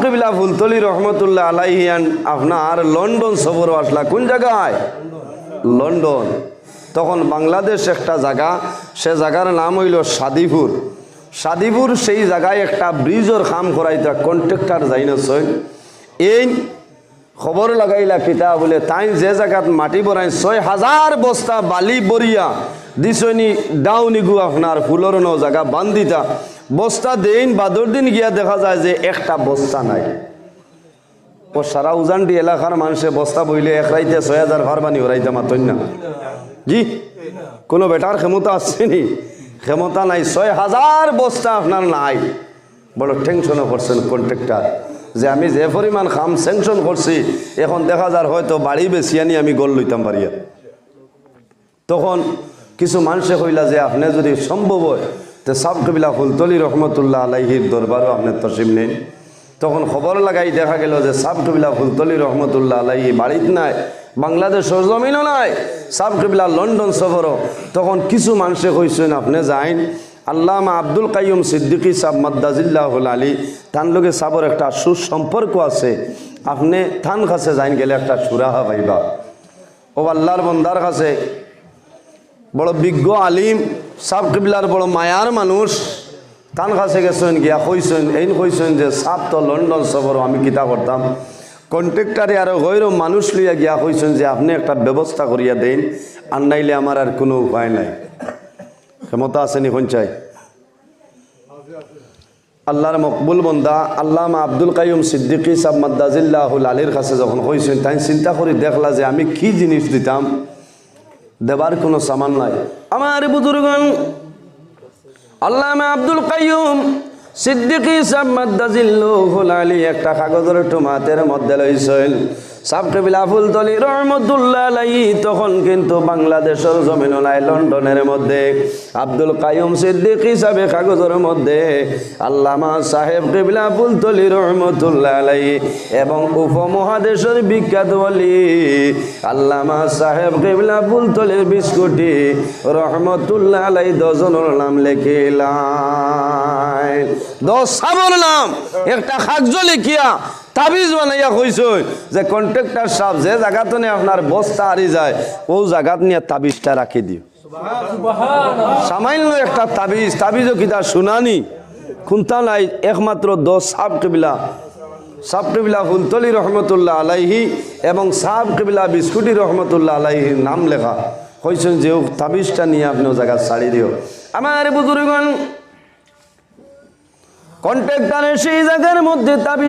কিবলা ফুলতলি রহমতুল্লাহ আলাইহি আপনার লন্ডন সফর আসলা। কোন জায়গায়? লন্ডন। তখন বাংলাদেশ একটা জায়গা, সে জায়গার নাম হইল সাদিপুর। সাদিপুর সেই জায়গায় একটা ব্রিজের কাম করাইতা কন্ট্রাক্টর যাইন এই খবর লাগাইলা কিতা বলে তাই যে জায়গাত মাটি বরাই ৬,০০০ বস্তা বালি বরিয়া দিছনি ডাউনিগু আপনার ফুলর ন জায়গা বান্ধিতা বস্তা দিন বাদর দিন গিয়া দেখা যায় যে একটা বস্তা নাই। ও সারা উজানটি এলাকার মানুষে বস্তা বইলে এক রাইতে ৬,০০০ ফারবানি হরাইতে মাতন না জি। কোনো বেটার ক্ষমতা আসছেনি? ক্ষমতা নাই। ৬,০০০ বস্তা আপনার নাই। বড় টেনশনও করছেন কন্ট্রাক্টর যে আমি যে পরিমাণ খাম স্যাংশন করছি এখন দেখা যার হয়তো বাড়ি বেশি আনি আমি গোল লইতাম পারিয়া। তখন কিছু মানুষে কইলা যে আপনি যদি সম্ভব হয় তো সাব কবিলা ফুলতলি রহমতুল্লাহ আলাইহির দরবারও আপনি তসিম নেন। তখন খবর লাগাই দেখা গেল যে সাব কবিলা ফুলতলি রহমতুল্লাহ আলাইহি বাড়িত নাই, বাংলাদেশের জমিনও নাই, সাব কবিলা লন্ডন সফরও। তখন কিছু মানুষে কইছেন আপনি যাইন আল্লামা আব্দুল কাইয়ুম সিদ্দিকী সাব মাদ্দাজিল্লাহুল আলী তান লোকে সাবর একটা সুসম্পর্ক আছে, আপনি থান কাছে যাইন গেলে একটা সুরাহা পাইবা। ও আল্লাহর বন্দার কাছে বড় বিজ্ঞ আলিম সাব কিবলার বড় মায়ার মানুষ, তান কাছে গেছেন গিয়া কইছেন এই কইছেন যে সাব তো লন্ডন সফর আমি কিতা করতাম। কন্ট্রাক্টারে আরো গৈর মানুষ লইয়া গিয়া কইছেন যে আপনি একটা ব্যবস্থা করিয়া দেন, আর নাইলে আমার আর কোনো উপায় নাই। ক্ষমতা আসেনি পঞ্চায়েত আল্লাহর মকবুল বন্দা আল্লামা আব্দুল কাইয়ুম সিদ্দিকী সাব মাদ্দাজিল্লাহুল আলীর কাছে যখন কইছেন তাই চিন্তা করি দেখলা যে আমি কি জিনিস দিতাম, দেবার কোনো সামান নাই। আমার বুজুর্গণ আল্লামা আব্দুল কাইয়ুম সিদ্দিকী সাব মাদ্দাজিল্লাহুল আলী একটা কাগজের টুমাতের মধ্যে লইছেন সাব কবিলা ফুলতলি রহমতুল্লাহ আলাইহি। তখন কিন্তু বাংলাদেশের জমিন নাই, লন্ডনের মধ্যে আব্দুল কাইয়ুম সিদ্দিকী সাহেব কাগজের মধ্যে আল্লামা সাহেব কবিলা ফুলতলি রহমতুল্লাহ আলাইহি এবং উপমহাদেশের বিখ্যাত ওলি আল্লামা সাহেব কবিলা ফুলতলির বিস্কুটি রহমতুল্লাহ আলাইহি 10 জনের নাম লিখিলাম। 10 সাবর নাম একটা কাগজ লিখিয়া তাবিজ বানাইয়া কইছেন যে কন্ট্রাক্টর সাহেব যে জায়গাতে আপনার বস্তা হারি যায় ও জায়গাত নিয়ে তাবিজটা রাখি দিও। সামান্য একটা তাবিজ, তাবিজও কিতা শুনানি খুনতা নাই, একমাত্র 10 সাব কিবলা ফুলতলি রহমতুল্লাহ আলাইহি এবং সাব কিবলা বিস্কুটি রহমতুল্লাহ আলাইহির নাম লেখা কইছেন যে তাবিজটা নিয়ে আপনি ও জায়গা ছাড়ি দিও। আমার বুজুর্গণ কন্ট্রাক্টরের সেই জায়গার মধ্যে তাবিজ